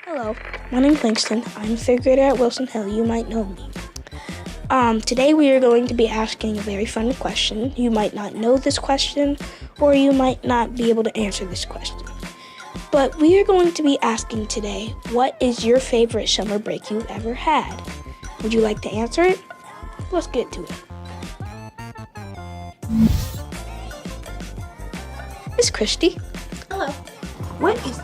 Hello, my name's Langston. I'm a third grader at Wilson Hill. You might know me. Today we are going to be asking a very fun question. You might not know this question, or you might not be able to answer this question. But we are going to be asking today, what is your favorite summer break you've ever had? Would you like to answer it? Let's get to it. Miss Christy. Hello. What is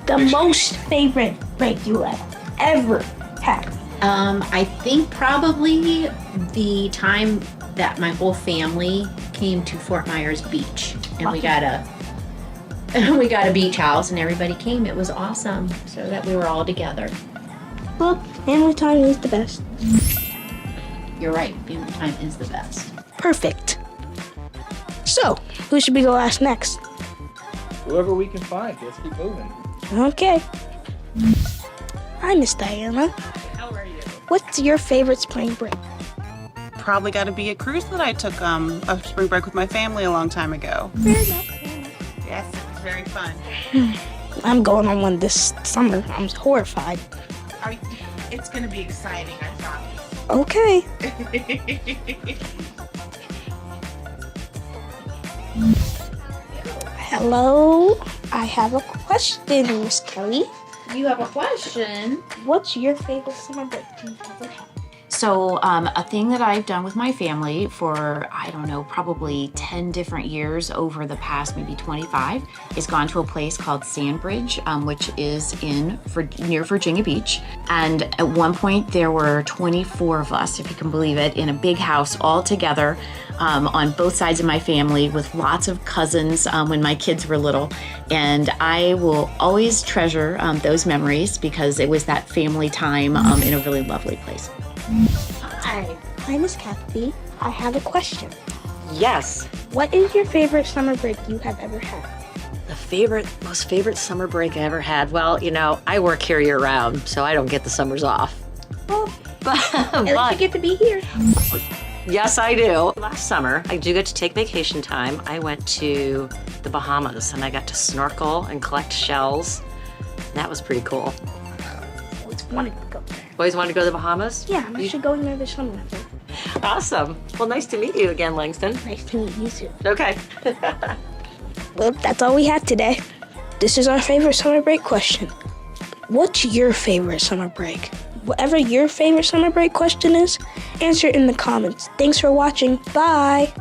the most favorite break you have ever had? I think probably the time that my whole family came to Fort Myers Beach, and we got a beach house, and everybody came. It was awesome, so that we were all together. Well, family time is the best. You're right. Family time is the best. Perfect. So, who should we go ask next? Whoever we can find. Let's keep moving. Okay. Hi, Miss Diana. How are you? What's your favorite spring break? Probably got to be a cruise that I took a spring break with my family a long time ago. Fair enough. Yes, it was very fun. I'm going on one this summer. I'm horrified. It's going to be exciting, I promise. Okay. Hello. I have a question, Miss Kelly. You have a question? What's your favorite summer break you've ever had? So a thing that I've done with my family for, I don't know, probably 10 different years over the past maybe 25 is gone to a place called Sandbridge, which is near Virginia Beach. And at one point there were 24 of us, if you can believe it, in a big house all together on both sides of my family with lots of cousins when my kids were little. And I will always treasure those memories because it was that family time in a really lovely place. Hi. Hi, Miss Kathy. I have a question. Yes, What is your favorite summer break you have ever had? the most favorite summer break I ever had. Well, I work here year round, so I don't get the summers off. Well, But, at least you get to be here. yes, I do. Last summer, I do get to take vacation time. I went to the Bahamas and I got to snorkel and collect shells. That was pretty cool. Always wanted to go there. Always wanted to go to the Bahamas? Yeah, I'm actually going there this summer. Awesome. Well, nice to meet you again, Langston. Nice to meet you too. Okay. Well, that's all we had today. This is our favorite summer break question. What's your favorite summer break? Whatever your favorite summer break question is, answer it in the comments. Thanks for watching. Bye.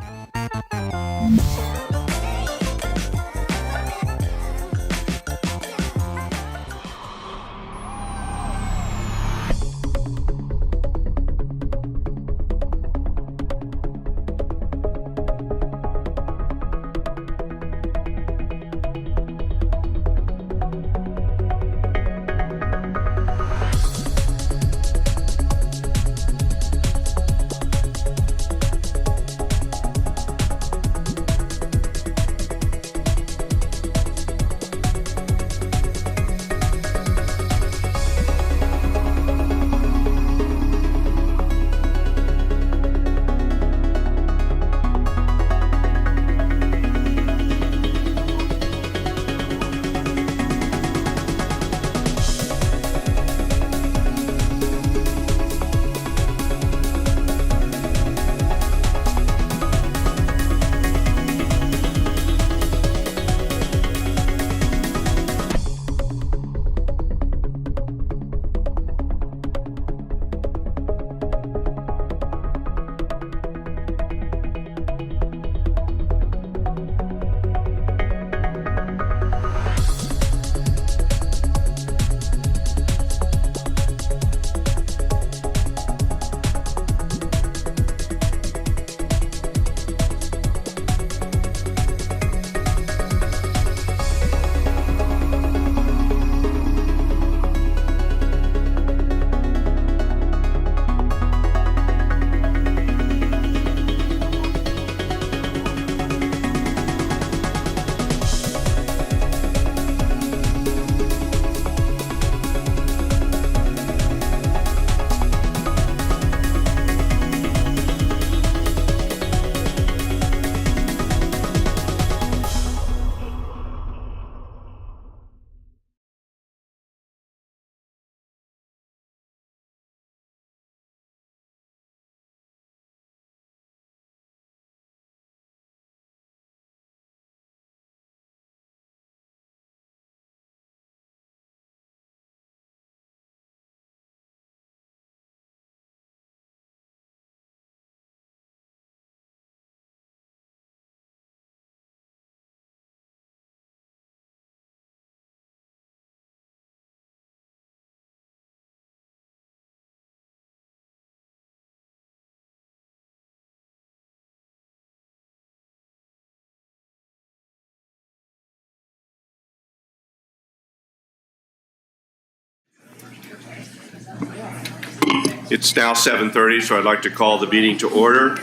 It's now 7:30, so I'd like to call the meeting to order.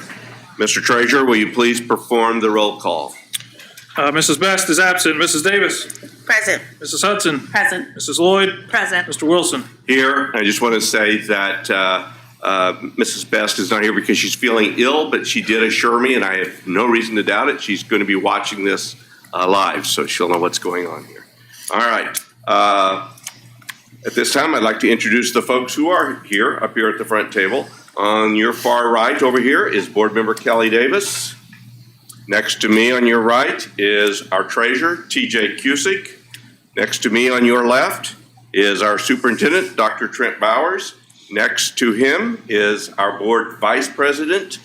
Mr. Treasurer, will you please perform the roll call? Mrs. Best is absent. Mrs. Davis. Present. Mrs. Hudson. Present. Mrs. Lloyd. Present. Mr. Wilson. Here, I just want to say that Mrs. Best is not here because she's feeling ill, but she did assure me, and I have no reason to doubt it, she's going to be watching this live, so she'll know what's going on here. All right. At this time, I'd like to introduce the folks who are here, up here at the front table. On your far right over here is Board Member Kelly Davis. Next to me on your right is our treasurer, TJ Cusick. Next to me on your left is our superintendent, Dr. Trent Bowers. Next to him is our board vice president,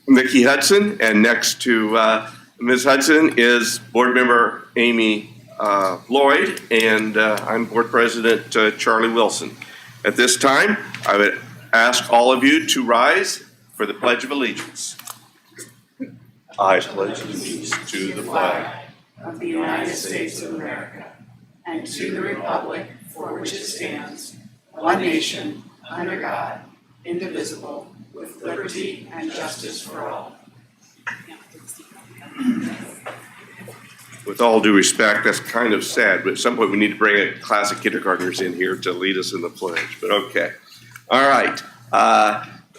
Nikki Hudson. And next to Ms. Hudson is board member Amy Lloyd, and I'm board president Charlie Wilson. At this time, I would ask all of you to rise for the Pledge of Allegiance. I pledge allegiance to the flag of the United States of America and to the republic for which it stands, one nation, under God, indivisible, with liberty and justice for all. With all due respect, that's kind of sad, but at some point we need to bring a class of kindergartners in here to lead us in the pledge, but okay. All right.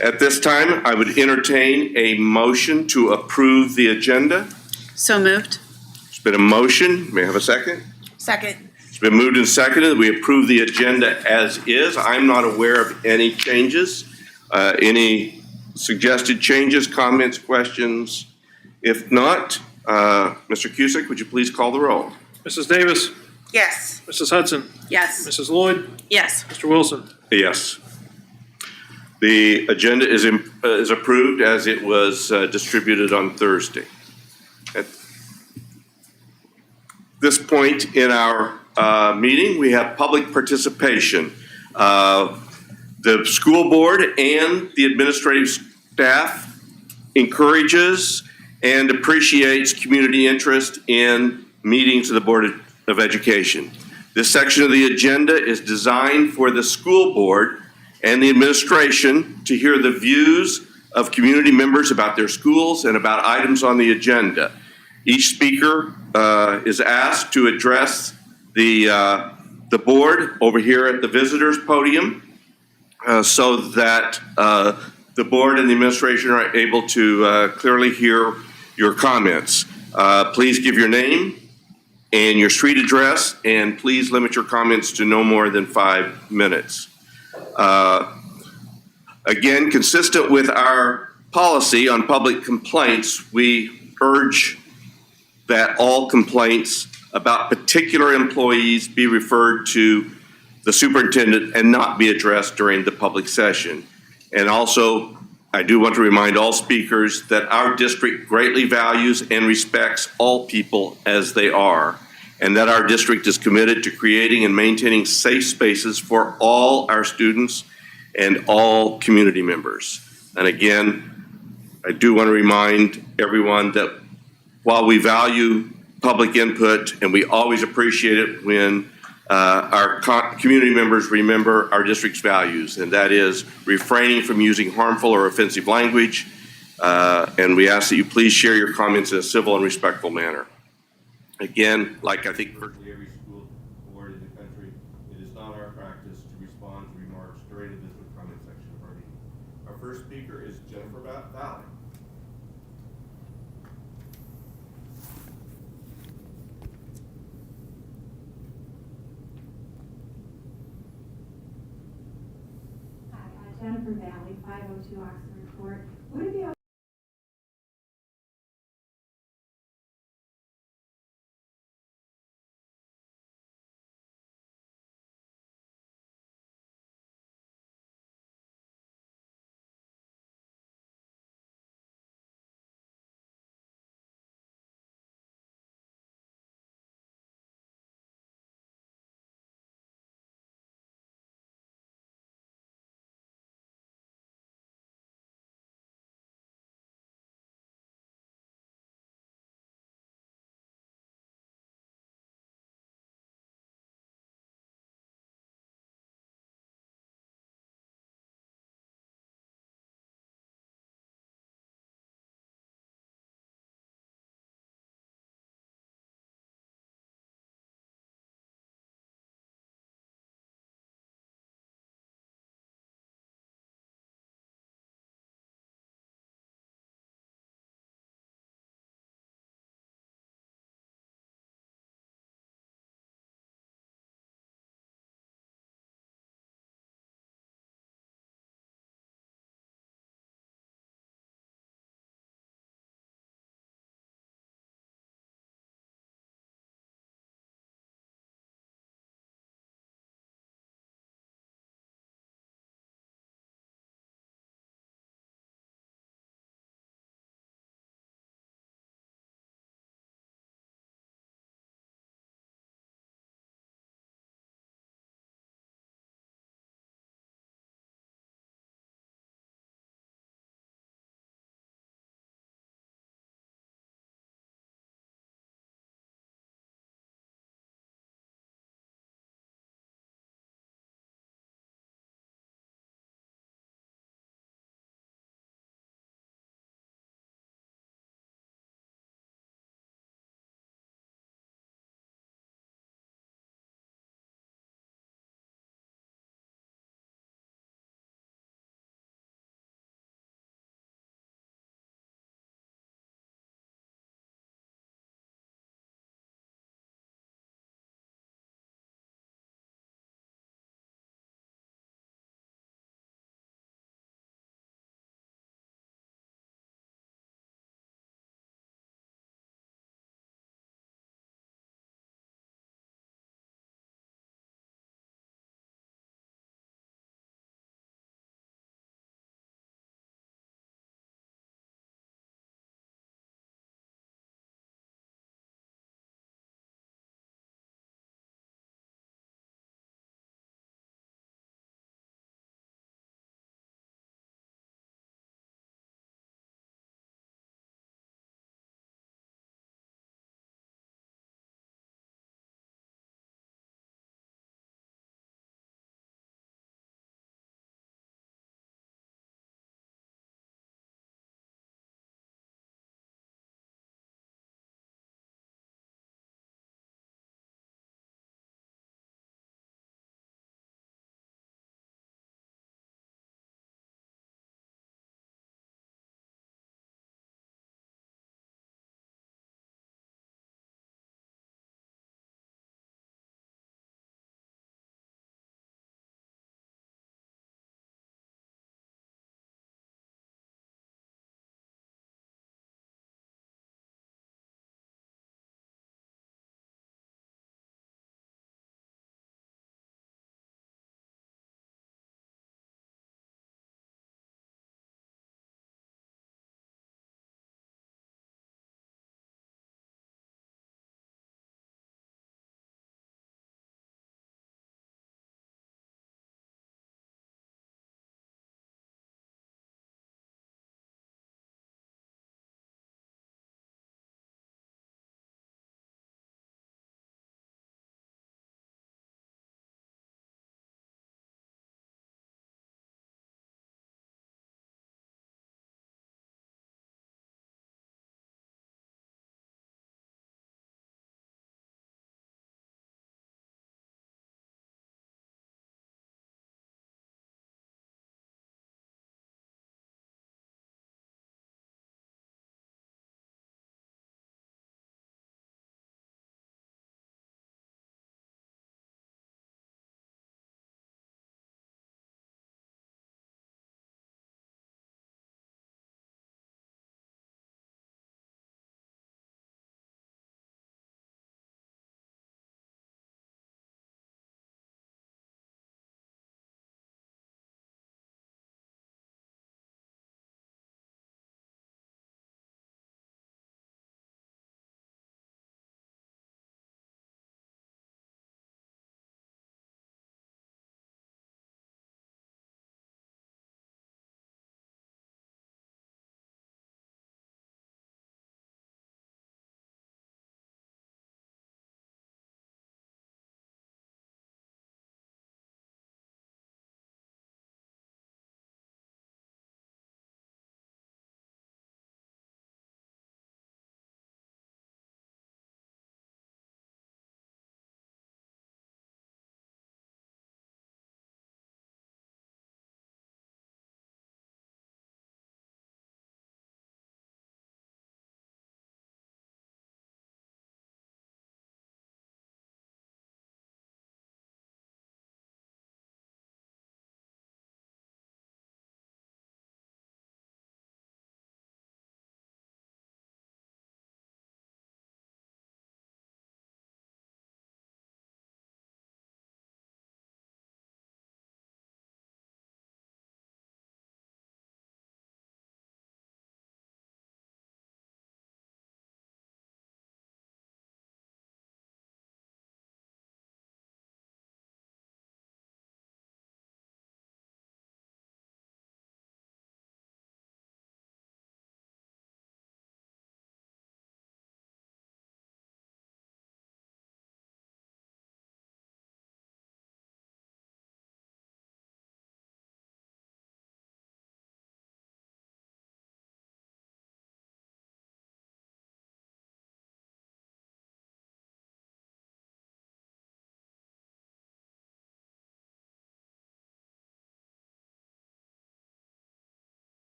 At this time, I would entertain a motion to approve the agenda. So moved. There's been a motion. May I have a second? Second. It's been moved and seconded that we approve the agenda as is. I'm not aware of any changes. Any suggested changes, comments, questions? If not, Mr. Cusick, would you please call the roll? Mrs. Davis. Yes. Mrs. Hudson. Yes. Mrs. Lloyd. Yes. Mr. Wilson. Yes. The agenda is approved as it was distributed on Thursday. At this point in our meeting, we have public participation. The school board and the administrative staff encourages and appreciates community interest in meetings of the Board of Education. This section of the agenda is designed for the school board and the administration to hear the views of community members about their schools and about items on the agenda. Each speaker is asked to address the board over here at the visitors podium so that the board and the administration are able to clearly hear your comments. Please give your name and your street address, and please limit your comments to no more than 5 minutes. Again, consistent with our policy on public complaints, we urge that all complaints about particular employees be referred to the superintendent and not be addressed during the public session. And also, I do want to remind all speakers that our district greatly values and respects all people as they are, and that our district is committed to creating and maintaining safe spaces for all our students and all community members. And again, I do want to remind everyone that while we value public input and we always appreciate it when our community members remember our district's values, and that is refraining from using harmful or offensive language, and we ask that you please share your comments in a civil and respectful manner. Again, like I think virtually every school board in the country, it is not our practice to respond to remarks during the business comment section of our meeting. Our first speaker is Jennifer Valley. Jennifer Valley, 502 Oxford Court. Would it be okay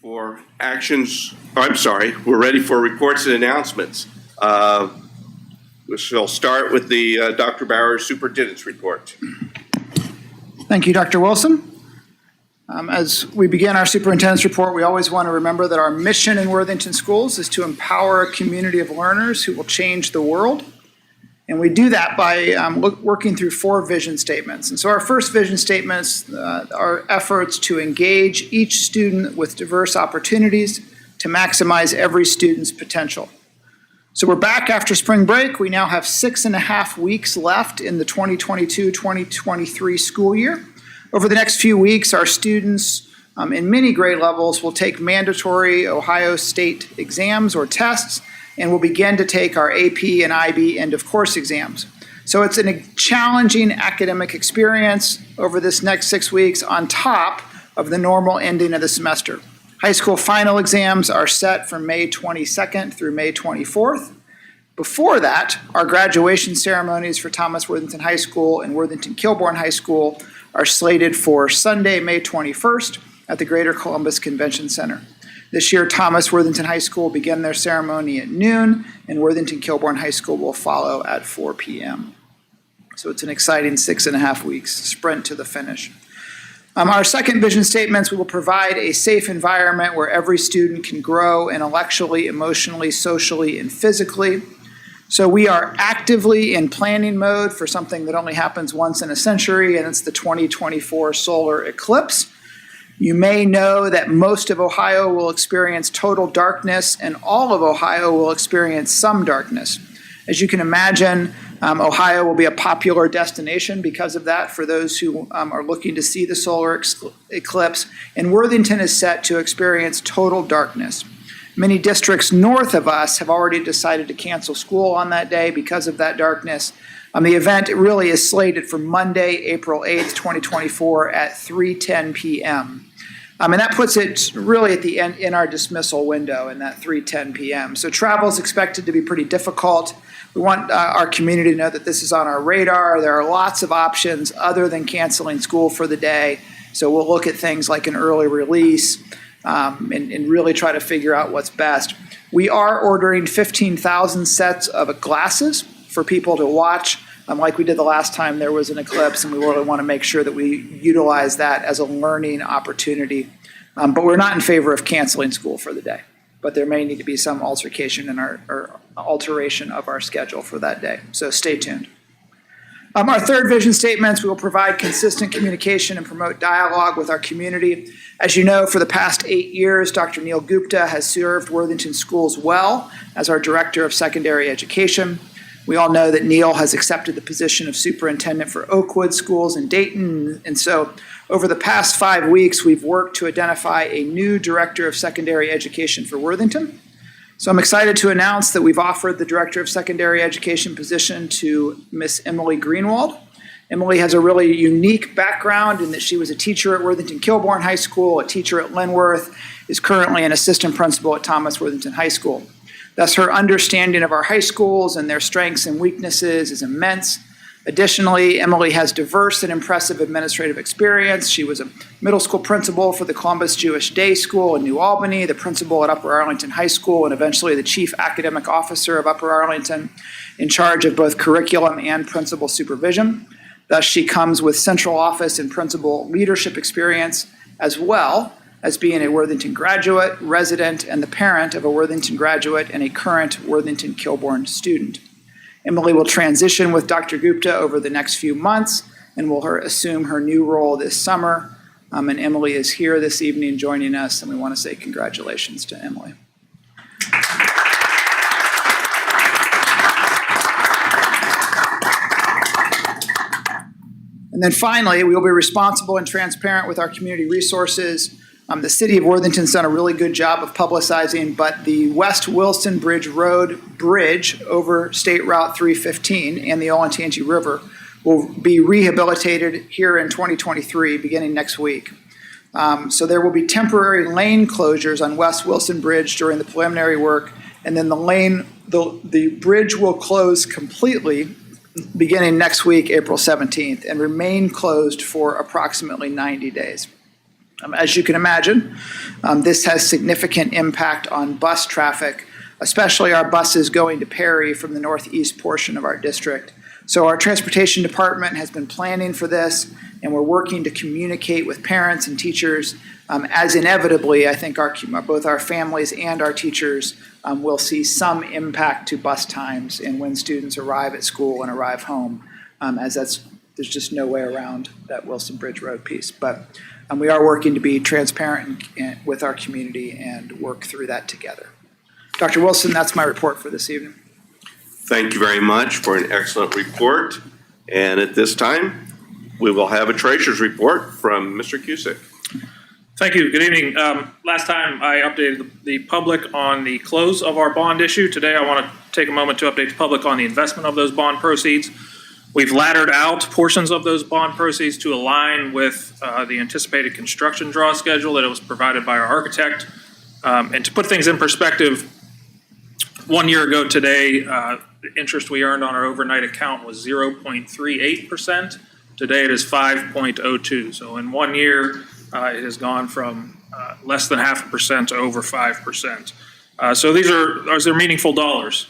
for actions. We're ready for reports and announcements. We shall start with the Dr. Bauer's superintendent's report. Thank you, Dr. Wilson. As we begin our superintendent's report, we always want to remember that our mission in Worthington Schools is to empower a community of learners who will change the world. And we do that by working through 4 vision statements. And so our first vision statements are efforts to engage each student with diverse opportunities to maximize every student's potential. So we're back after spring break. We now have 6.5 weeks left in the 2022-2023 school year. Over the next few weeks, our students in many grade levels will take mandatory Ohio State exams or tests, and will begin to take our AP and IB end of course exams. So it's a challenging academic experience over this next 6 weeks on top of the normal ending of the semester. High school final exams are set for May 22nd through May 24th. Before that, our graduation ceremonies for Thomas Worthington High School and Worthington Kilbourne High School are slated for Sunday, May 21st at the Greater Columbus Convention Center. This year, Thomas Worthington High School will begin their ceremony at noon, and Worthington Kilbourne High School will follow at 4 p.m. So it's an exciting 6.5 weeks sprint to the finish. Our second vision statements, we will provide a safe environment where every student can grow intellectually, emotionally, socially, and physically. So we are actively in planning mode for something that only happens once in a century, and it's the 2024 solar eclipse. You may know that most of Ohio will experience total darkness, and all of Ohio will experience some darkness. As you can imagine, Ohio will be a popular destination because of that for those who are looking to see the solar eclipse, and Worthington is set to experience total darkness. Many districts north of us have already decided to cancel school on that day because of that darkness. The event really is slated for Monday, April 8th, 2024 at 3:10 p.m. And that puts it really at the end in our dismissal window in that 3:10 p.m. So travel is expected to be pretty difficult. We want our community to know that this is on our radar. There are lots of options other than canceling school for the day. So we'll look at things like an early release and really try to figure out what's best. We are ordering 15,000 sets of glasses for people to watch, like we did the last time there was an eclipse, and we really want to make sure that we utilize that as a learning opportunity. But we're not in favor of canceling school for the day, but there may need to be some altercation in or alteration of our schedule for that day. So stay tuned. Our third vision statements, we will provide consistent communication and promote dialogue with our community. As you know, for the past 8 years, Dr. Neil Gupta has served Worthington Schools well as our Director of Secondary Education. We all know that Neil has accepted the position of Superintendent for Oakwood Schools in Dayton, and so over the past 5 weeks, we've worked to identify a new Director of Secondary Education for Worthington. So I'm excited to announce that we've offered the Director of Secondary Education position to Miss Emily Greenwald. Emily has a really unique background in that she was a teacher at Worthington Kilbourne High School, a teacher at Linworth, is currently an assistant principal at Thomas Worthington High School. Thus, her understanding of our high schools and their strengths and weaknesses is immense. Additionally, Emily has diverse and impressive administrative experience. She was a middle school principal for the Columbus Jewish Day School in New Albany, the principal at Upper Arlington High School, and eventually the chief academic officer of Upper Arlington, in charge of both curriculum and principal supervision. Thus, she comes with central office and principal leadership experience, as well as being a Worthington graduate, resident, and the parent of a Worthington graduate and a current Worthington Kilbourne student. Emily will transition with Dr. Gupta over the next few months and will assume her new role this summer. And Emily is here this evening joining us, and we want to say congratulations to Emily. And then finally, we will be responsible and transparent with our community resources. The city of Worthington's done a really good job of publicizing, but the West Wilson Bridge Road bridge over State Route 315 and the Olentangy River will be rehabilitated here in 2023, beginning next week. So there will be temporary lane closures on West Wilson Bridge during the preliminary work, and then the bridge will close completely beginning next week, April 17th, and remain closed for approximately 90 days. As you can imagine, this has significant impact on bus traffic, especially our buses going to Perry from the northeast portion of our district. So our transportation department has been planning for this, and we're working to communicate with parents and teachers as inevitably, I think both our families and our teachers will see some impact to bus times and when students arrive at school and arrive home, as there's just no way around that Wilson Bridge Road piece. But we are working to be transparent with our community and work through that together. Dr. Wilson, that's my report for this evening. Thank you very much for an excellent report. And at this time, we will have a treasurer's report from Mr. Cusick. Thank you. Good evening. Last time I updated the public on the close of our bond issue. Today I want to take a moment to update the public on the investment of those bond proceeds. We've laddered out portions of those bond proceeds to align with the anticipated construction draw schedule that was provided by our architect. And to put things in perspective, 1 year ago today, the interest we earned on our overnight account was 0.38%. Today it is 5.02. So in 1 year, it has gone from less than 0.5% to over 5%. So these are meaningful dollars.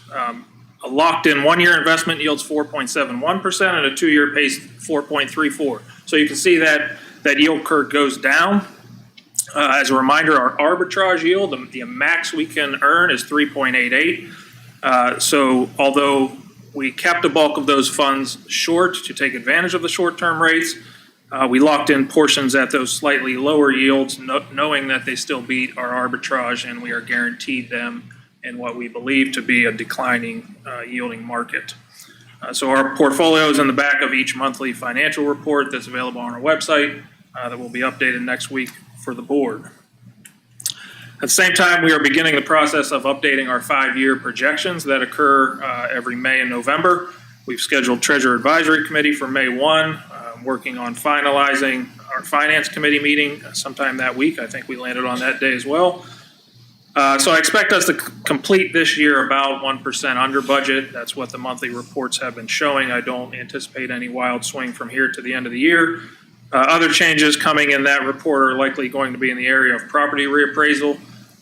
A locked-in 1 year investment yields 4.71%, and a 2 year pays 4.34. So you can see that yield curve goes down. As a reminder, our arbitrage yield, the max we can earn is 3.88. So although we kept the bulk of those funds short to take advantage of the short-term rates, we locked in portions at those slightly lower yields, knowing that they still beat our arbitrage, and we are guaranteed them in what we believe to be a declining yielding market. So our portfolio is in the back of each monthly financial report that's available on our website that will be updated next week for the board. At the same time, we are beginning the process of updating our 5-year projections that occur every May and November. We've scheduled Treasurer Advisory Committee for May 1, working on finalizing our Finance Committee meeting sometime that week. I think we landed on that day as well. So I expect us to complete this year about 1% under budget. That's what the monthly reports have been showing. I don't anticipate any wild swing from here to the end of the year. Other changes coming in that report are likely going to be in the area of property reappraisal,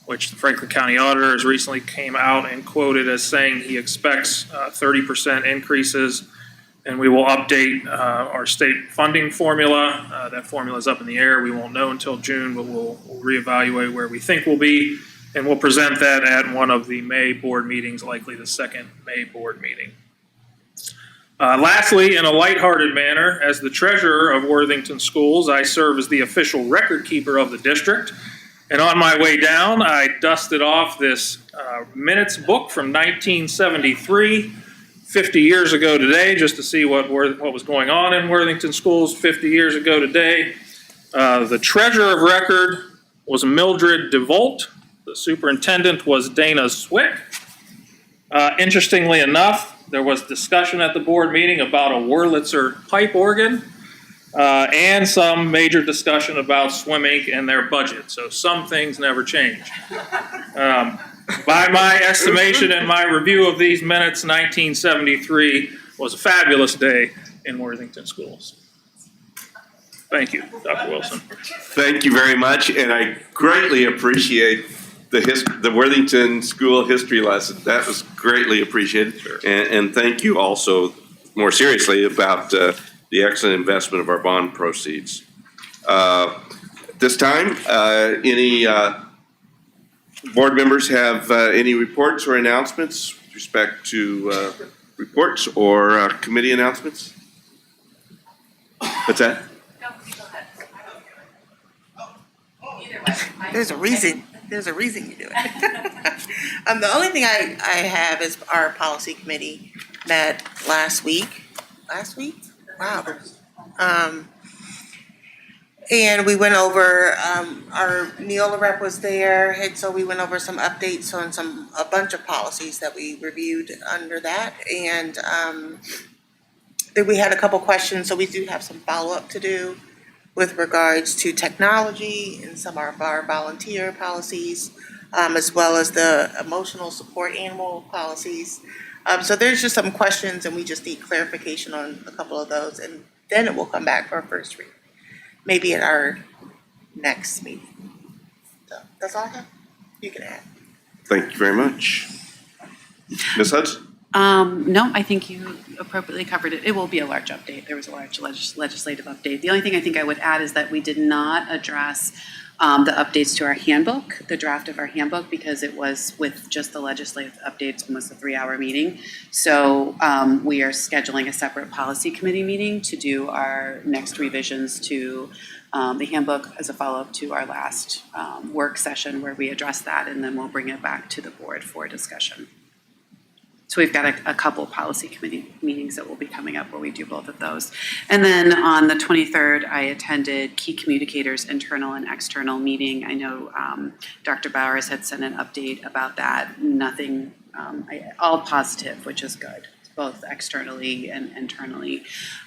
which the Franklin County Auditor has recently came out and quoted as saying he expects 30% increases, and we will update our state funding formula. That formula is up in the air. We won't know until June, but we'll reevaluate where we think we'll be, and we'll present that at one of the May board meetings, likely the second May board meeting. Lastly, in a lighthearted manner, as the treasurer of Worthington Schools, I serve as the official record keeper of the district. And on my way down, I dusted off this minutes book from 1973, 50 years ago today, just to see what was going on in Worthington Schools 50 years ago today. The treasurer of record was Mildred DeVolt. The superintendent was Dana Swick. Interestingly enough, there was discussion at the board meeting about a Wurlitzer pipe organ and some major discussion about Swim Inc. and their budget. So some things never change. By my estimation and my review of these minutes, 1973 was a fabulous day in Worthington Schools. Thank you, Dr. Wilson. Thank you very much, and I greatly appreciate the Worthington School history lesson. That was greatly appreciated. Sure. And thank you also, more seriously, about the excellent investment of our bond proceeds. This time, any board members have any reports or announcements with respect to reports or committee announcements? What's that? There's a reason. There's a reason you do it. The only thing I have is our policy committee met last week. Last week? Wow. And we went over, our Neola rep was there, and so we went over some updates on a bunch of policies that we reviewed under that. And then we had a couple questions, so we do have some follow-up to do with regards to technology and some of our volunteer policies, as well as the emotional support animal policies. So there's just some questions, and we just need clarification on a couple of those, and then it will come back for our first read. Maybe at our next meeting. So that's all I have. You can add. Thank you very much. Ms. Hudson? No, I think you appropriately covered it. It will be a large update. There was a large legislative update. The only thing I think I would add is that we did not address the updates to our handbook, the draft of our handbook, because it was with just the legislative updates, almost a 3-hour meeting. So we are scheduling a separate policy committee meeting to do our next revisions to the handbook as a follow-up to our last work session where we address that, and then we'll bring it back to the board for discussion. So we've got a couple policy committee meetings that will be coming up where we do both of those. And then on the 23rd, I attended Key Communicators internal and external meeting. I know Dr. Bowers had sent an update about that. Nothing, all positive, which is good, both externally and internally.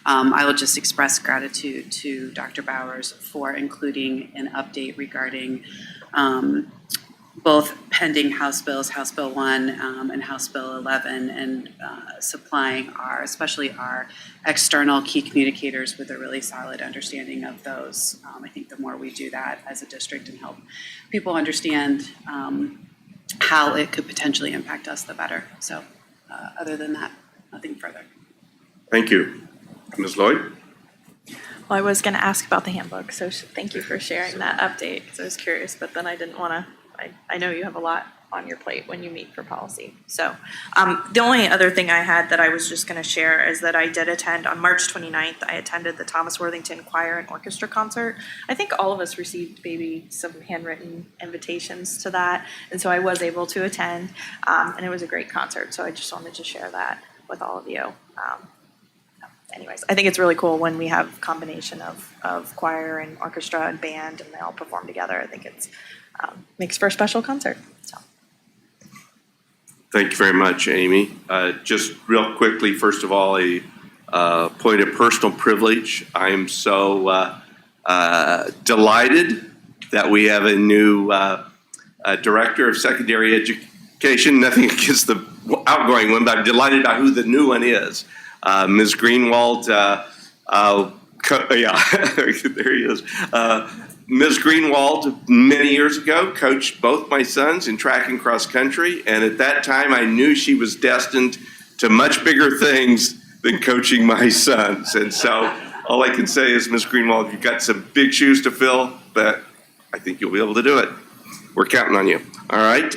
I will just express gratitude to Dr. Bowers for including an update regarding both pending House bills, House Bill 1 and House Bill 11, and supplying especially our external key communicators with a really solid understanding of those. I think the more we do that as a district and help people understand how it could potentially impact us, the better. So other than that, nothing further. Thank you. Ms. Lloyd? Well, I was going to ask about the handbook, so thank you for sharing that update, because I was curious, but then I didn't want to. I know you have a lot on your plate when you meet for policy. So the only other thing I had that I was just going to share is that I did attend on March 29th. I attended the Thomas Worthington Choir and Orchestra concert. I think all of us received maybe some handwritten invitations to that, and so I was able to attend, and it was a great concert. So I just wanted to share that with all of you. Anyways, I think it's really cool when we have combination of choir and orchestra and band, and they all perform together. I think it's makes for a special concert. So. Thank you very much, Amy. Just real quickly, first of all, a point of personal privilege. I am so delighted that we have a new director of secondary education. Nothing against the outgoing one, but I'm delighted by who the new one is. Ms. Greenwald, there he is. Ms. Greenwald, many years ago, coached both my sons in track and cross country, and at that time I knew she was destined to much bigger things than coaching my sons. And so all I can say is, Ms. Greenwald, you've got some big shoes to fill, but I think you'll be able to do it. We're counting on you. All right.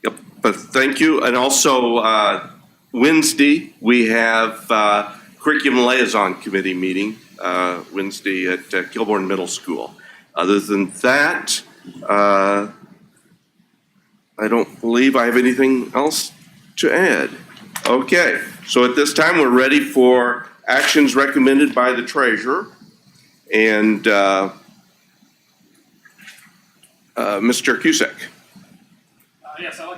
Yep. But thank you. And also Wednesday, we have Curriculum Liaison Committee meeting Wednesday at Kilbourne Middle School. Other than that, I don't believe I have anything else to add. Okay, so at this time, we're ready for actions recommended by the treasurer. And Mr. Cusack. Yes, I'd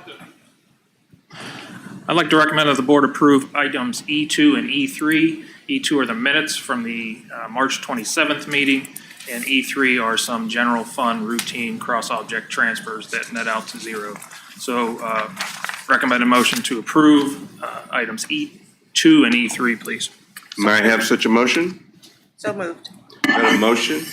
like to recommend that the board approve items E2 and E3. E2 are the minutes from the March 27th meeting, and E3 are some general fund routine cross-object transfers that net out to zero. So recommend a motion to approve items E2 and E3, please. May I have such a motion? So moved. Got a motion?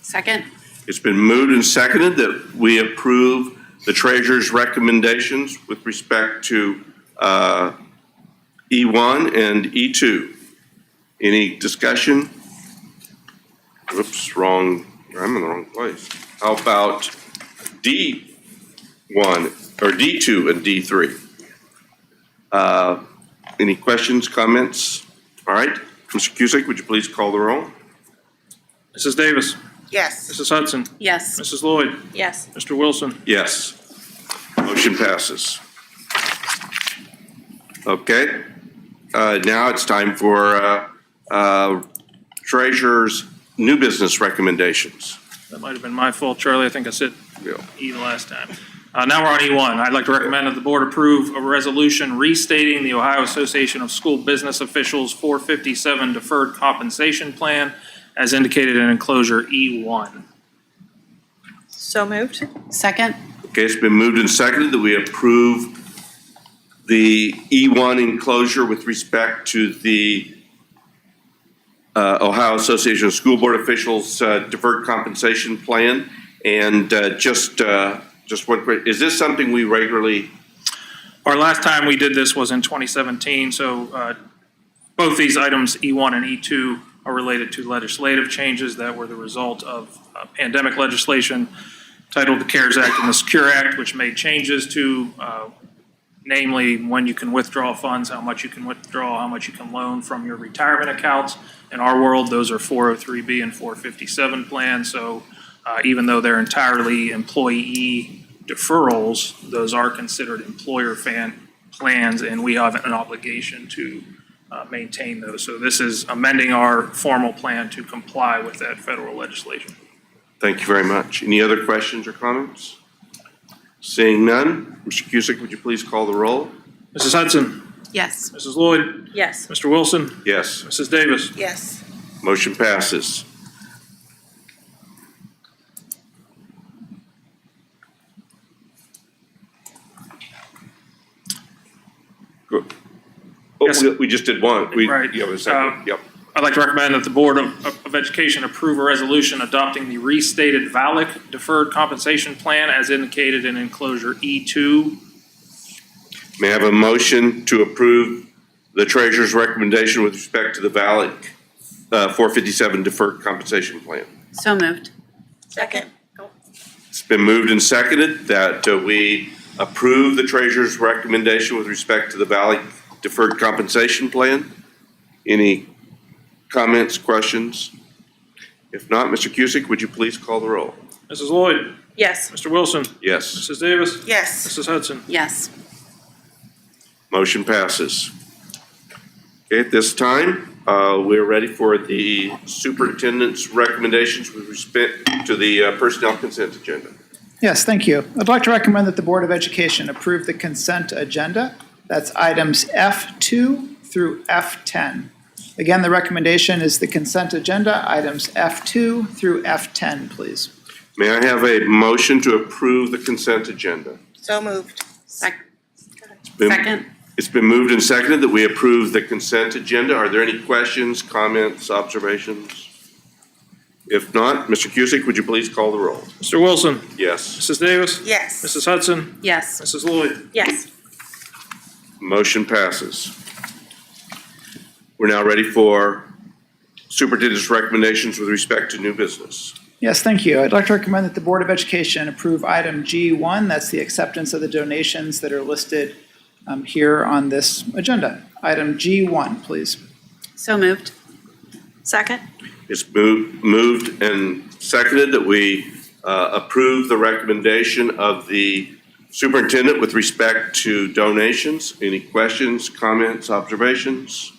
Second. It's been moved and seconded that we approve the treasurer's recommendations with respect to E1 and E2. Any discussion? Oops, wrong. I'm in the wrong place. How about D1 or D2 and D3? Any questions, comments? All right. Mr. Cusick, would you please call the roll? Mrs. Davis. Yes. Mrs. Hudson. Yes. Mrs. Lloyd. Yes. Mr. Wilson. Yes. Motion passes. Okay. Now it's time for treasurer's new business recommendations. That might have been my fault, Charlie. I think I said E the last time. Now we're on E1. I'd like to recommend that the board approve a resolution restating the Ohio Association of School Business Officials 457 Deferred Compensation Plan as indicated in enclosure E1. So moved. Second. Okay, it's been moved and seconded that we approve the E1 enclosure with respect to the Ohio Association of School Board Officials deferred compensation plan. And just one quick, is this something we regularly? Our last time we did this was in 2017, so both these items, E1 and E2, are related to legislative changes that were the result of pandemic legislation titled the CARES Act and the Secure Act, which made changes to namely when you can withdraw funds, how much you can withdraw, how much you can loan from your retirement accounts. In our world, those are 403B and 457 plans. So even though they're entirely employee deferrals, those are considered employer plans, and we have an obligation to maintain those. So this is amending our formal plan to comply with that federal legislation. Thank you very much. Any other questions or comments? Seeing none, Mr. Cusick, would you please call the roll? Mrs. Hudson? Yes. Mrs. Lloyd? Yes. Mr. Wilson? Yes. Mrs. Davis? Yes. Motion passes. Good. Oh, Yes. we just did one. Right. You have a second. Yep. I'd like to recommend that the Board of Education approve a resolution adopting the restated VALIC deferred compensation plan as indicated in enclosure E2. May I have a motion to approve the treasurer's recommendation with respect to the VALIC 457 deferred compensation plan? So moved. Second. It's been moved and seconded that we approve the treasurer's recommendation with respect to the VALIC deferred compensation plan. Any comments, questions? If not, Mr. Cusick, would you please call the roll? Mrs. Lloyd? Yes. Mr. Wilson? Yes. Mrs. Davis? Yes. Mrs. Hudson? Yes. Motion passes. Okay, at this time, we're ready for the superintendent's recommendations with respect to the personnel consent agenda. Yes, thank you. I'd like to recommend that the Board of Education approve the consent agenda. That's items F2 through F10. Again, the recommendation is the consent agenda, items F2 through F10, please. May I have a motion to approve the consent agenda? So moved. Second. It's been moved and seconded that we approve the consent agenda. Are there any questions, comments, observations? If not, Mr. Cusick, would you please call the roll? Mr. Wilson? Yes. Mrs. Davis? Yes. Mrs. Hudson? Yes. Mrs. Lloyd? Yes. Motion passes. We're now ready for superintendent's recommendations with respect to new business. Yes, thank you. I'd like to recommend that the Board of Education approve item G1. That's the acceptance of the donations that are listed here on this agenda. Item G1, please. So moved. Second? It's moved and seconded that we approve the recommendation of the superintendent with respect to donations. Any questions, comments, observations?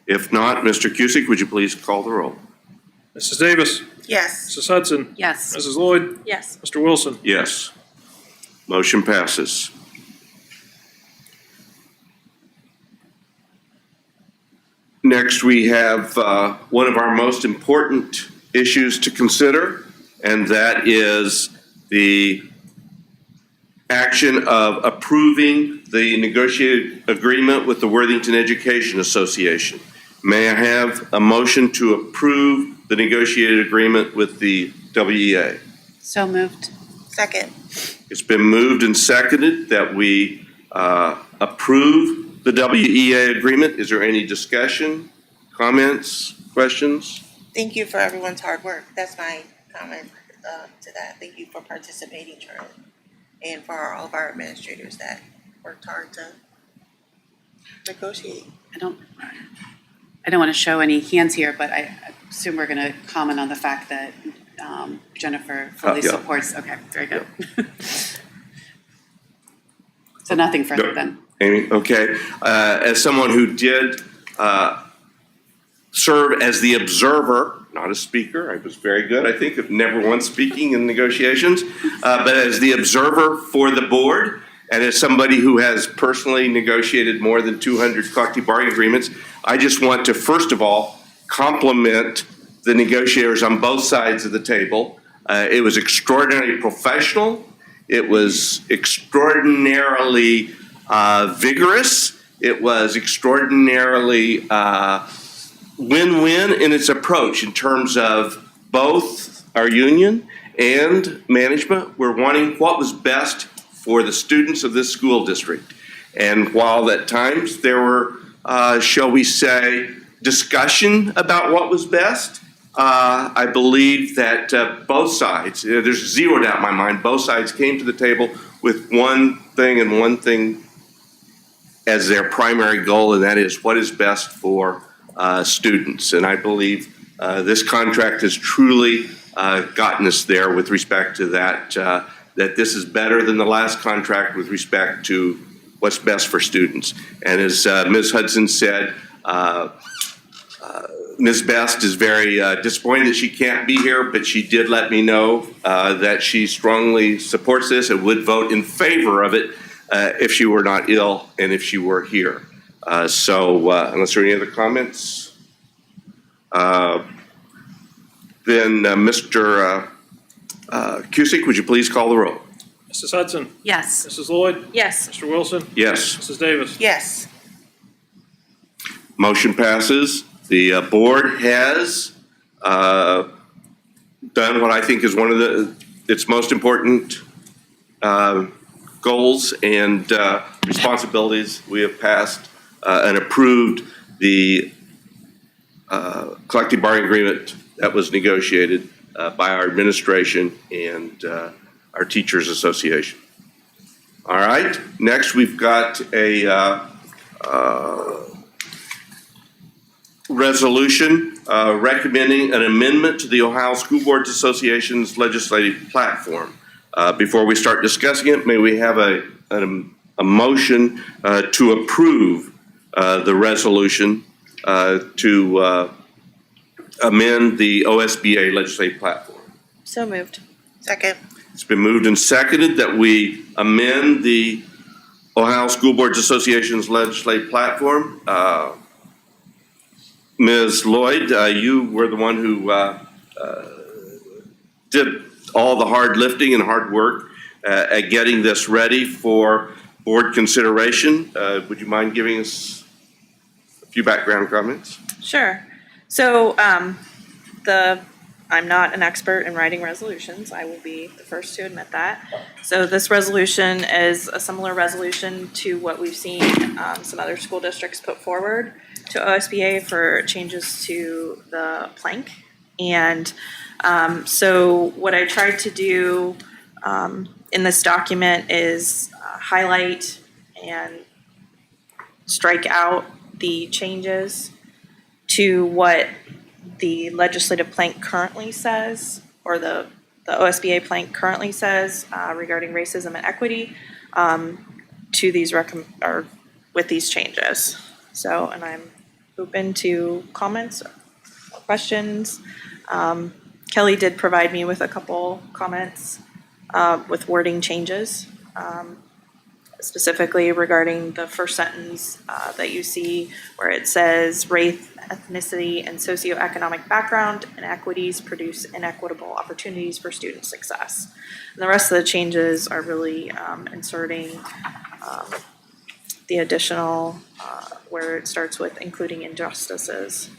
If not, Mr. Cusick, would you please call the roll? Mrs. Davis? Yes. Mrs. Hudson? Yes. Mrs. Lloyd? Yes. Mr. Wilson? Yes. Motion passes. Next, we have one of our most important issues to consider, and that is the action of approving the negotiated agreement with the Worthington Education Association. May I have a motion to approve the negotiated agreement with the WEA? So moved. Second. It's been moved and seconded that we approve the WEA agreement. Is there any discussion, comments, questions? Thank you for everyone's hard work. That's my comment to that. Thank you for participating, Charlie, and for all of our administrators that worked hard to negotiate. I don't want to show any hands here, but I assume we're going to comment on the fact that Jennifer fully Yeah. supports. Okay, very good. So nothing further then. Amy, okay. As someone who did serve as the observer, not a speaker, I was very good, I think, of never once speaking in negotiations, but as the observer for the board, and as somebody who has personally negotiated more than 200 collective bargaining agreements, I just want to, first of all, compliment the negotiators on both sides of the table. It was extraordinarily professional. It was extraordinarily vigorous. It was extraordinarily win-win in its approach in terms of both our union and management. We're wanting what was best for the students of this school district. And while at times there were, shall we say, discussion about what was best, I believe that both sides, there's zero doubt in my mind, both sides came to the table with one thing and one thing as their primary goal, and that is what is best for students. And I believe this contract has truly gotten us there with respect to that, that this is better than the last contract with respect to what's best for students. And as Ms. Hudson said, Ms. Best is very disappointed that she can't be here, but she did let me know that she strongly supports this and would vote in favor of it if she were not ill and if she were here. So unless there are any other comments, then Mr. Cusick, would you please call the roll? Mrs. Hudson? Yes. Mrs. Lloyd? Yes. Mr. Wilson? Yes. Mrs. Davis? Yes. Motion passes. The board has done what I think is one of its most important goals and responsibilities. We have passed and approved the collective bargaining agreement that was negotiated by our administration and our Teachers Association. All right, next we've got a resolution recommending an amendment to the Ohio School Boards Association's legislative platform. Before we start discussing it, may we have a motion to approve the resolution to amend the OSBA legislative platform? So moved. Second. It's been moved and seconded that we amend the Ohio School Boards Association's legislative platform. Ms. Lloyd, you were the one who did all the hard lifting and hard work at getting this ready for board consideration. Would you mind giving us a few background comments? Sure. So I'm not an expert in writing resolutions. I will be the first to admit that. So this resolution is a similar resolution to what we've seen some other school districts put forward to OSBA for changes to the plank. And so what I tried to do in this document is highlight and strike out the changes to what the legislative plank currently says, or the OSBA plank currently says regarding racism and equity to these or with these changes. So, and I'm open to comments or questions. Kelly did provide me with a couple comments with wording changes, specifically regarding the first sentence that you see where it says race, ethnicity, and socioeconomic background inequities produce inequitable opportunities for student success. And the rest of the changes are really inserting the additional where it starts with including injustices.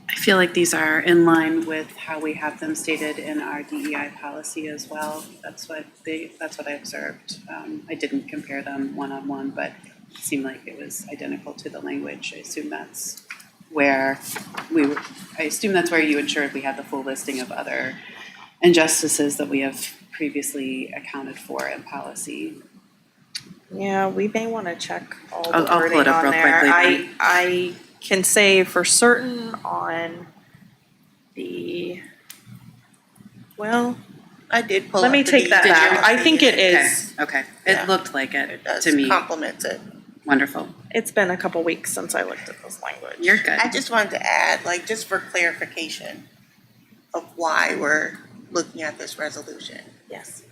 I feel like these are in line with how we have them stated in our DEI policy as well. That's what I observed. I didn't compare them one-on-one, but it seemed like it was identical to the language. I assume that's where you ensured we had the full listing of other injustices that we have previously accounted for in policy. Yeah, we may want to check all the I'll wording pull it up on real there. quickly. I can say for certain on well, I did pull let up me the take that DEI back. I think it is. Okay. Yeah. It looked like it does to me. complements it. Wonderful. It's been a couple weeks since I looked at this language. You're good. I just wanted to add, like, just for clarification of why we're looking at this resolution. Yes.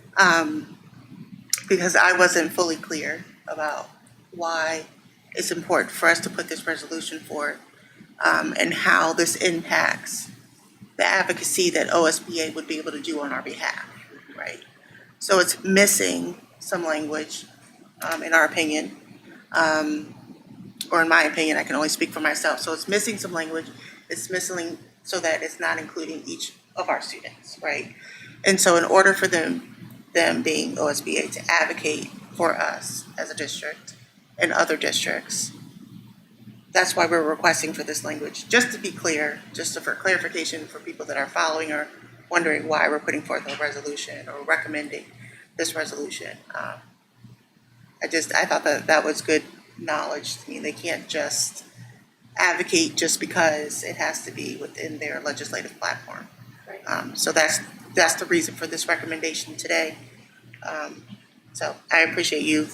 Because I wasn't fully clear about why it's important for us to put this resolution forward, and how this impacts the advocacy that OSBA would be able to do on our behalf, right? So it's missing some language, in our opinion, or in my opinion, I can only speak for myself. So it's missing some language it's missing so that it's not including each of our students, right? And so in order for them being OSBA to advocate for us as a district and other districts, that's why we're requesting for this language. Just to be clear, for clarification for people that are following or wondering why we're putting forth a resolution or recommending this resolution. I thought that was good knowledge to me. They can't just advocate just because it has to be within their legislative platform. So that's the reason for this recommendation today. So I appreciate you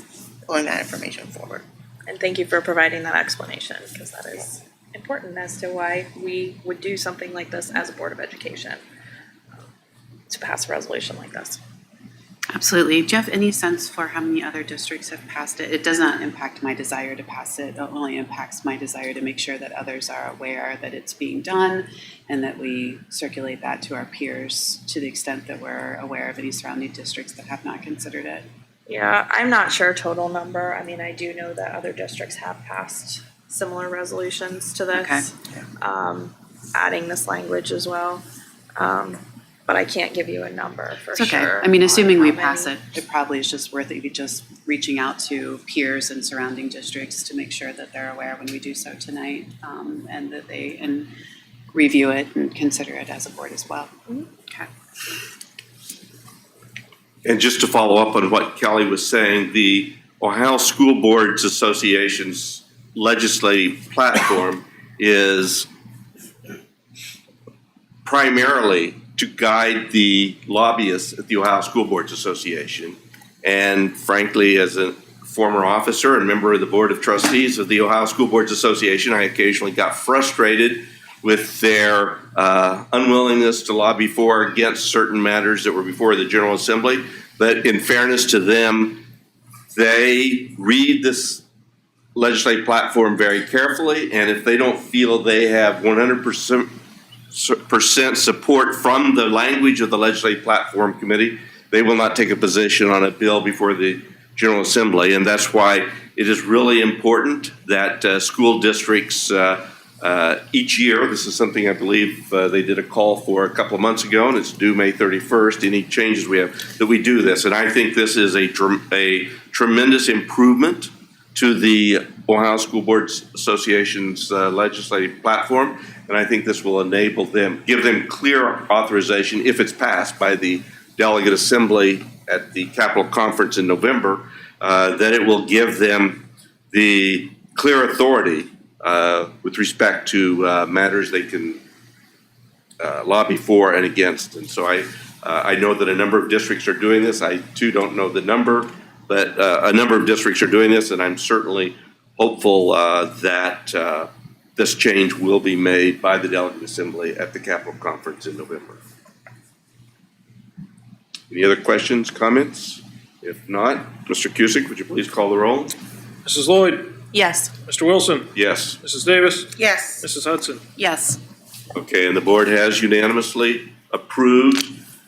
pulling that information forward. And thank you for providing that explanation, because that is important as to why we would do something like this as a Board of Education, to pass a resolution like this. Absolutely. Do you have any sense for how many other districts have passed it? It does not impact my desire to pass it. It only impacts my desire to make sure that others are aware that it's being done and that we circulate that to our peers to the extent that we're aware of any surrounding districts that have not considered it. Yeah, I'm not sure total number. I mean, I do know that other districts have passed similar resolutions to this, adding this language as well. But I can't give you a number for It's okay. sure. I mean, assuming we on how pass many. it, it probably is just worth it just reaching out to peers and surrounding districts to make sure that they're aware when we do so tonight, and that they review it and consider it as a board as well. Okay. And just to follow up on what Kelly was saying, the Ohio School Boards Association's legislative platform is primarily to guide the lobbyists at the Ohio School Boards Association. And frankly, as a former officer and member of the Board of Trustees of the Ohio School Boards Association, I occasionally got frustrated with their unwillingness to lobby for or against certain matters that were before the General Assembly. But in fairness to them, they read this legislative platform very carefully, and if they don't feel they have 100% support from the language of the legislative platform committee, they will not take a position on a bill before the General Assembly. And that's why it is really important that school districts each year, this is something I believe they did a call for a couple of months ago, and it's due May 31st, any changes we have, that we do this. And I think this is a tremendous improvement to the Ohio School Boards Association's legislative platform. And I think this will enable them, give them clear authorization, if it's passed by the delegate assembly at the Capitol Conference in November, that it will give them the clear authority with respect to matters they can lobby for and against. And so I know that a number of districts are doing this. I too don't know the number, but a number of districts are doing this, and I'm certainly hopeful that this change will be made by the delegate assembly at the Capitol Conference in November. Any other questions, comments? If not, Mr. Cusick, would you please call the roll? Mrs. Lloyd? Yes. Mr. Wilson? Yes. Mrs. Davis? Yes. Mrs. Hudson? Yes. Okay, and the board has unanimously approved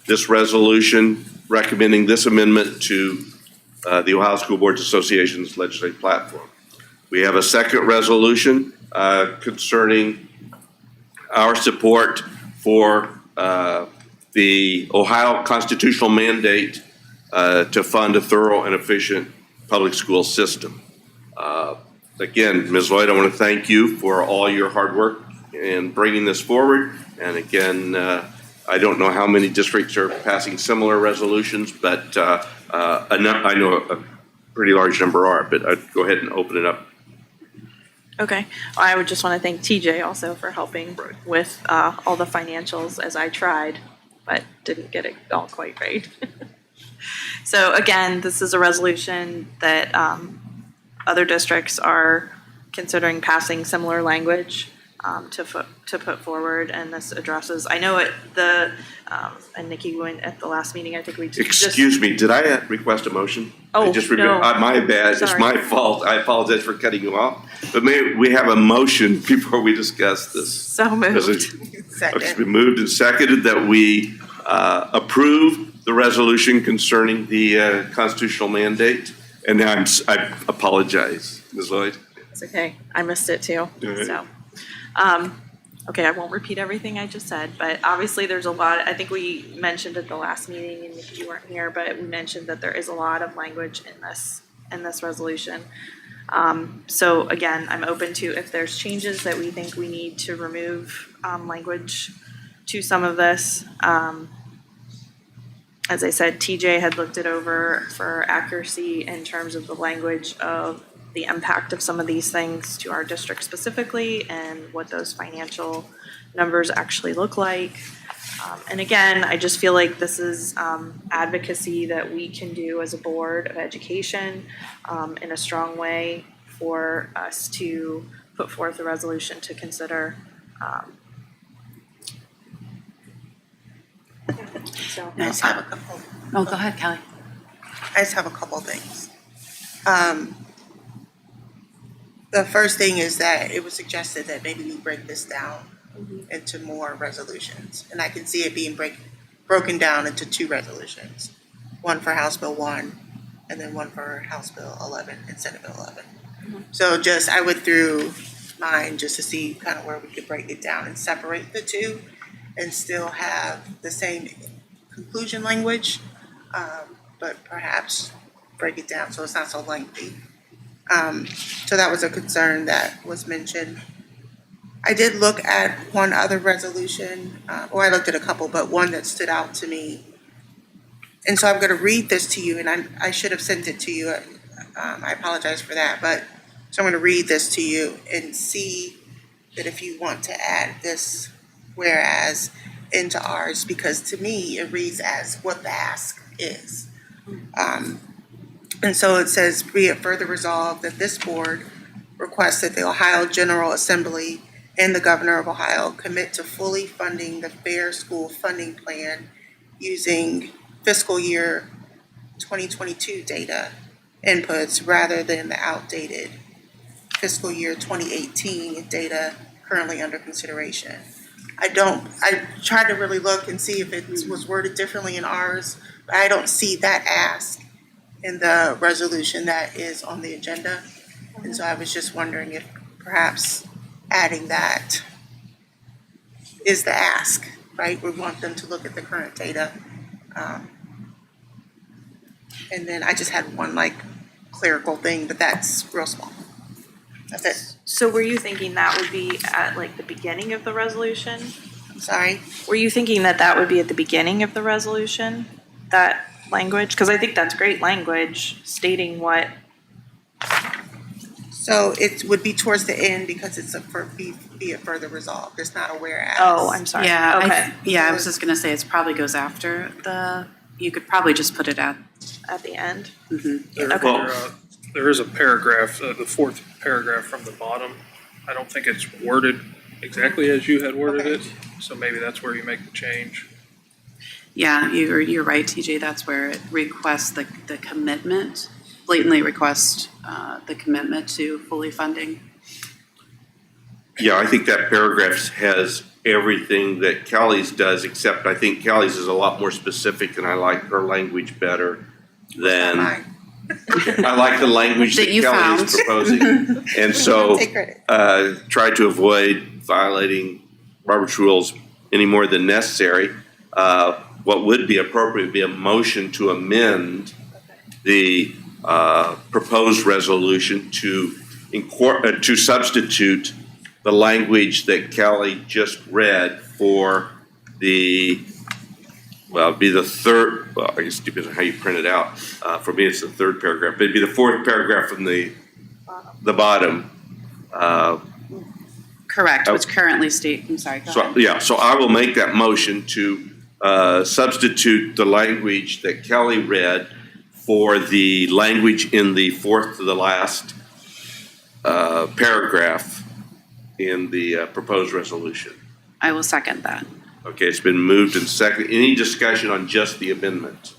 this resolution recommending this amendment to the Ohio School Boards Association's legislative platform. We have a second resolution concerning our support for the Ohio constitutional mandate to fund a thorough and efficient public school system. Again, Ms. Lloyd, I want to thank you for all your hard work in bringing this forward. And again, I don't know how many districts are passing similar resolutions, but I know a pretty large number are, but I'd go ahead and open it up. Okay. I would just want to thank TJ also for helping with all the financials as I tried, but didn't get it all quite right. So again, this is a resolution that other districts are considering passing similar language to put forward, and this addresses. I know and Nikki went at the last meeting. I think we just. Excuse me, did I request a motion? Oh, I just remember, no. my bad. Sorry. It's my fault. I apologize for cutting you off. But may we have a motion before we discuss this? So moved. It's been moved and seconded that we approve the resolution concerning the constitutional mandate. And now I apologize, Ms. Lloyd. It's okay. I missed it too. All right. So, okay, I won't repeat everything I just said, but obviously there's a lot, I think we mentioned at the last meeting, and if you weren't here, but we mentioned that there is a lot of language in this resolution. So again, I'm open to if there's changes that we think we need to remove language to some of this. As I said, TJ had looked it over for accuracy in terms of the language of the impact of some of these things to our district specifically and what those financial numbers actually look like. And again, I just feel like this is advocacy that we can do as a board of education in a strong way for us to put forth a resolution to consider. So, I just have a couple. Oh, go ahead, Kelly. I just have a couple things. The first thing is that it was suggested that maybe we break this down into more resolutions. And I can see it being broken down into 2 resolutions. One for House Bill 1 and then one for House Bill 11 and Senate Bill 11. So I went through mine just to see kind of where we could break it down and separate the 2 and still have the same conclusion language, but perhaps break it down so it's not so lengthy. So that was a concern that was mentioned. I did look at one other resolution, or I looked at a couple, but one that stood out to me. And so I'm going to read this to you, and I should have sent it to you. I apologize for that, but so I'm going to read this to you and see that if you want to add this whereas into ours, because to me it reads as what the ask is. And so it says, be it further resolved that this board requests that the Ohio General Assembly and the Governor of Ohio commit to fully funding the Fair School Funding Plan using fiscal year 2022 data inputs rather than the outdated fiscal year 2018 data currently under consideration. I tried to really look and see if it was worded differently in ours, but I don't see that ask in the resolution that is on the agenda. And so I was just wondering if perhaps adding that is the ask, right? We want them to look at the current data. And then I just had one clerical thing, but that's real small. That's it. So were you thinking that would be at the beginning of the resolution? I'm sorry. Were you thinking that would be at the beginning of the resolution, that language? Because I think that's great language stating what. So it would be towards the end because it's be it further resolved. It's not a whereas. Oh, I'm sorry. Yeah, Okay. I was just going to say it probably goes after you could probably just put it at the end. Mm-hmm. There is a paragraph, the 4th paragraph from the bottom. I don't think it's worded exactly as you had worded it, so maybe that's where you make the change. Yeah, you're right, TJ. That's where it requests the commitment, blatantly requests the commitment to fully funding. Yeah, I think that paragraph has everything that Kelly's does, except I think Kelly's is a lot more specific, and I like her language better than I like the language that Kelly is proposing. And so try to avoid violating Robert's rules any more than necessary. What would be appropriate would be a motion to amend the proposed resolution to substitute the language that Kelly just read for the, it'd be the third, I guess it depends on how you print it out. For me, it's the 3rd paragraph, but it'd be the 4th paragraph from the bottom. Correct, which currently state, I'm sorry, go ahead. So I will make that motion to substitute the language that Kelly read for the language in the 4th to the last paragraph in the proposed resolution. I will second that. Okay, it's been moved and seconded. Any discussion on just the amendment?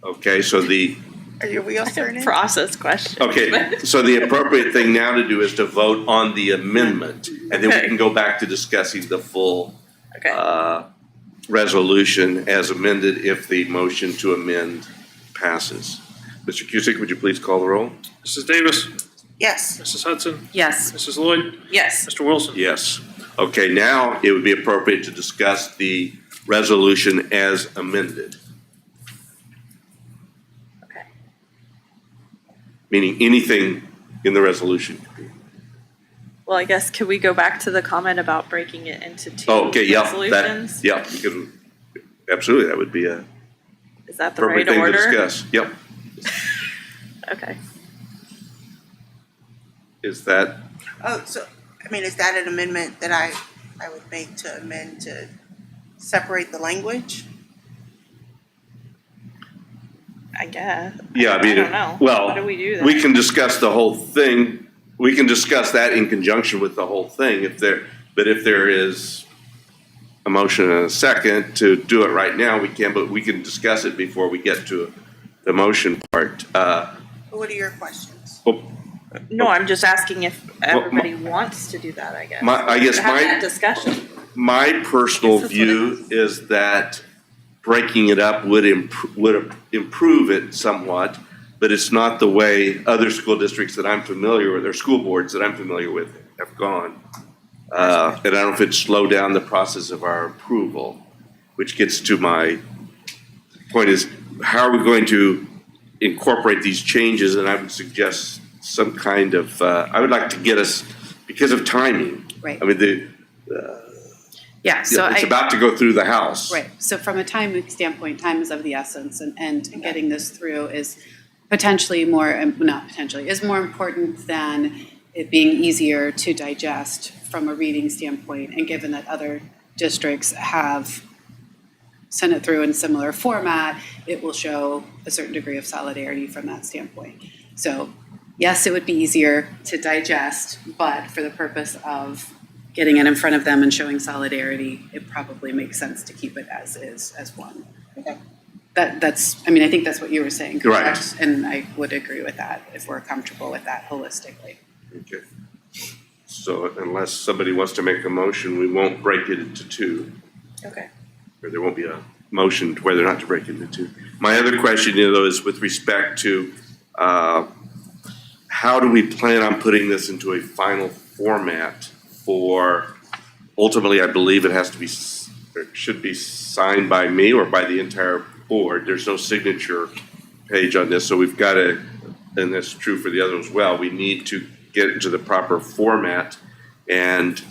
Okay, so Are your wheels turning? Process question. Okay, so the appropriate thing now to do is to vote on the amendment, and then we can go back to discussing the full resolution as amended if the motion to amend passes. Mr. Cusick, would you please call the roll? Mrs. Davis? Yes. Mrs. Hudson, Yes. Mrs. Lloyd, Yes. Mr. Wilson. Yes. Okay, now it would be appropriate to discuss the resolution as amended, Okay. meaning anything in the resolution. Well, I guess, could we go back to the comment about breaking it into two Oh, okay, yeah, resolutions? because absolutely, that would be a Is that the right appropriate thing to order? discuss. Yep. Okay. Is that, Oh, so, I mean, is that an amendment that I would make to amend to separate the language? I guess. yeah, I mean, I don't know. well, How do we do that? we can discuss the whole thing. We can discuss that in conjunction with the whole thing but if there is a motion and a second to do it right now, we can, but we can discuss it before we get to the motion part. What are your questions? No, I'm just asking if everybody wants to do that, I guess. I guess Have that discussion. my personal Guess that's what it view is that breaking it up would improve it somewhat, but it's not the way other school districts that I'm familiar with, or school boards that I'm familiar with, have gone. And I don't know if it slowed down the process of our approval, which gets to my point is, how are we going to incorporate these changes? And I would suggest some kind of, I would like to get us, because of timing. Right. I mean, Yeah, so it's about to go through the House. Right, so from a time standpoint, time is of the essence, and getting this through is potentially more, not potentially, is more important than it being easier to digest from a reading standpoint, and given that other districts have sent it through in similar format, it will show a certain degree of solidarity from that standpoint. So yes, it would be easier to digest, but for the purpose of getting it in front of them and showing solidarity, it probably makes sense to keep it as is, as one. Okay. That's, I mean, I think that's what you were saying, Right. correct? And I would agree with that, if we're comfortable with that holistically. Okay. So unless somebody wants to make a motion, we won't break it into two, Okay. or there won't be a motion to whether or not to break it into two. My other question, though, is with respect to how do we plan on putting this into a final format for, ultimately, I believe it has to be, or should be signed by me or by the entire board. There's no signature page on this, so we've got to, and that's true for the other as well, we need to get into the proper format. And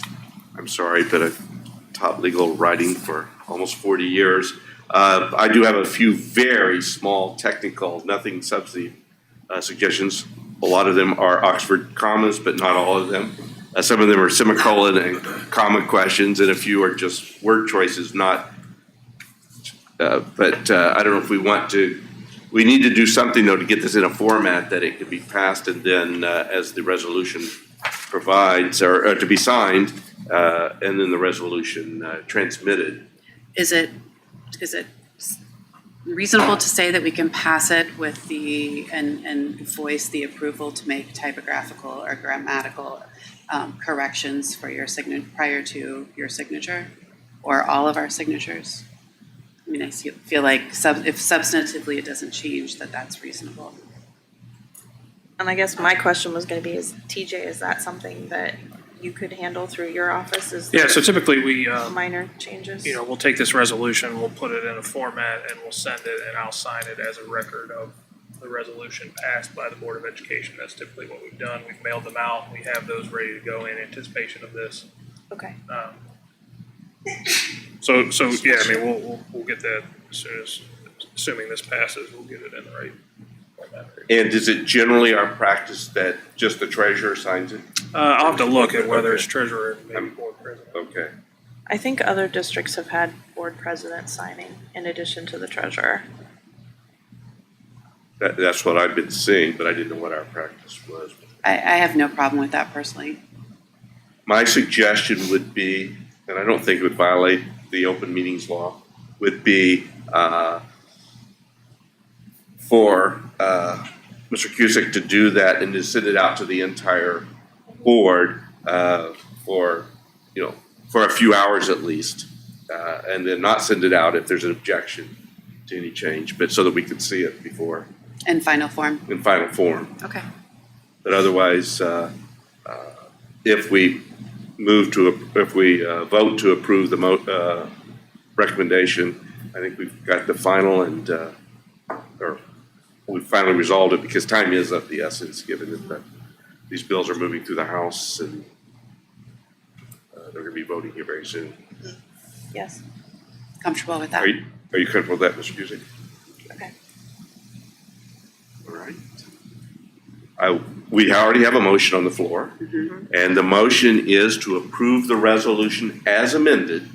I'm sorry, but I've taught legal writing for almost 40 years. I do have a few very small technical, nothing substantive suggestions. A lot of them are Oxford commas, but not all of them. Some of them are semicolon and comma questions, and a few are just word choices, not, but I don't know if we want to, we need to do something though to get this in a format that it could be passed and then as the resolution provides, or to be signed, and then the resolution transmitted. Is it reasonable to say that we can pass it with the, and voice the approval to make typographical or grammatical corrections for your prior to your signature, or all of our signatures? I mean, I feel like if substantively it doesn't change, that's reasonable. And I guess my question was going to be, is TJ, is that something that you could handle through your office? Is Yeah, so typically we, minor changes? we'll take this resolution, we'll put it in a format, and we'll send it, and I'll sign it as a record of the resolution passed by the Board of Education. That's typically what we've done. We've mailed them out. We have those ready to go in anticipation of this. Okay. So yeah, I mean, we'll get that as soon as, assuming this passes, we'll get it in the right format. And is it generally our practice that just the treasurer signs it? I'll have to look at whether it's treasurer and maybe board president. Okay. I think other districts have had board president signing in addition to the treasurer. That's what I've been seeing, but I didn't know what our practice was. I have no problem with that personally. My suggestion would be, and I don't think it would violate the open meetings law, would be for Mr. Cusick to do that and to send it out to the entire board for a few hours at least, and then not send it out if there's an objection to any change, but so that we could see it before In final form? in final form. Okay. But otherwise, if we vote to approve the recommendation, I think we've got the final and, or we finally resolved it because time is of the essence, given that these bills are moving through the House and they're going to be voting here very soon. Yes. Comfortable with that? Are you comfortable with that, Mr. Cusick? Okay. All right. We already have a motion on the floor, and the motion is to approve the resolution as amended.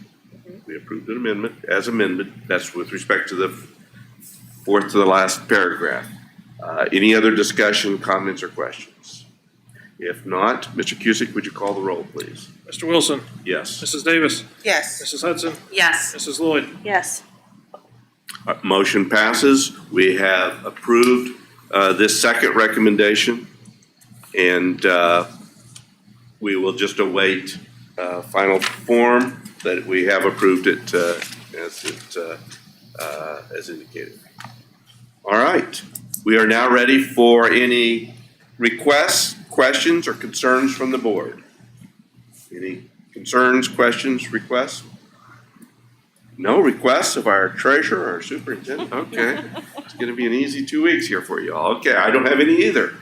We approved an amendment as amended. That's with respect to the fourth to the last paragraph. Any other discussion, comments, or questions? If not, Mr. Cusick, would you call the roll, please? Mr. Wilson? Yes. Mrs. Davis? Yes. Mrs. Hudson? Yes. Mrs. Lloyd? Yes. Motion passes. We have approved this second recommendation, and we will just await final form that we have approved it as indicated. All right. We are now ready for any requests, questions, or concerns from the board. Any concerns, questions, requests? No requests of our treasurer or superintendent? Okay. It's going to be an easy 2 weeks here for you all. Okay, I don't have any either.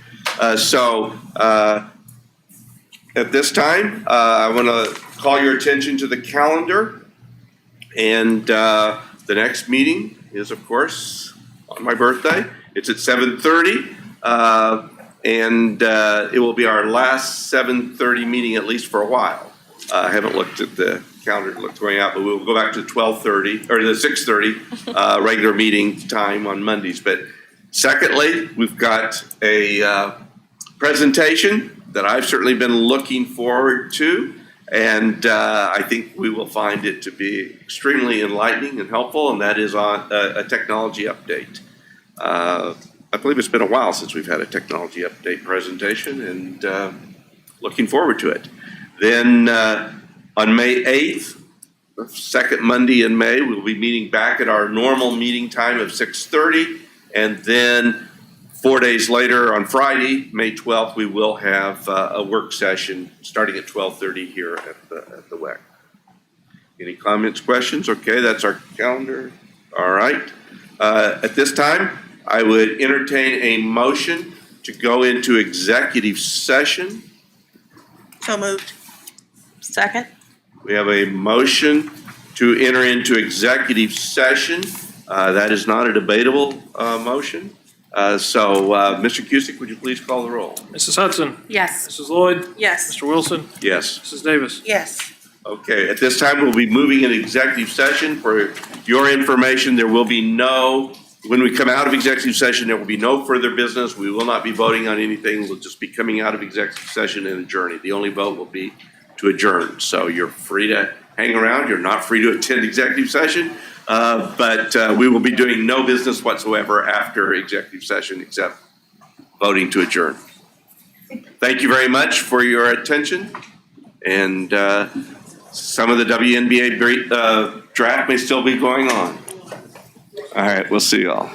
At this time, I want to call your attention to the calendar. And the next meeting is, of course, on my birthday. It's at 7:30. And it will be our last 7:30 meeting, at least for a while. I haven't looked at the calendar to look going out, but we'll go back to 12:30 or the 6:30 regular meeting time on Mondays. But secondly, we've got a presentation that I've certainly been looking forward to, and I think we will find it to be extremely enlightening and helpful, and that is on a technology update. I believe it's been a while since we've had a technology update presentation, and looking forward to it. Then on May 8th, the second Monday in May, we'll be meeting back at our normal meeting time of 6:30. And then 4 days later, on Friday, May 12th, we will have a work session starting at 12:30 here at the WEC. Any comments, questions? Okay, that's our calendar. All right. At this time, I would entertain a motion to go into executive session. So moved. Second? We have a motion to enter into executive session. That is not a debatable motion. Mr. Cusick, would you please call the roll? Mrs. Hudson? Yes. Mrs. Lloyd? Yes. Mr. Wilson? Yes. Mrs. Davis? Yes. Okay, at this time, we'll be moving in executive session. For your information, there will be when we come out of executive session, there will be no further business. We will not be voting on anything. We'll just be coming out of executive session and adjourning. The only vote will be to adjourn. So you're free to hang around. You're not free to attend executive session, but we will be doing no business whatsoever after executive session except voting to adjourn. Thank you very much for your attention. And some of the WNBA draft may still be going on. All right, we'll see you all.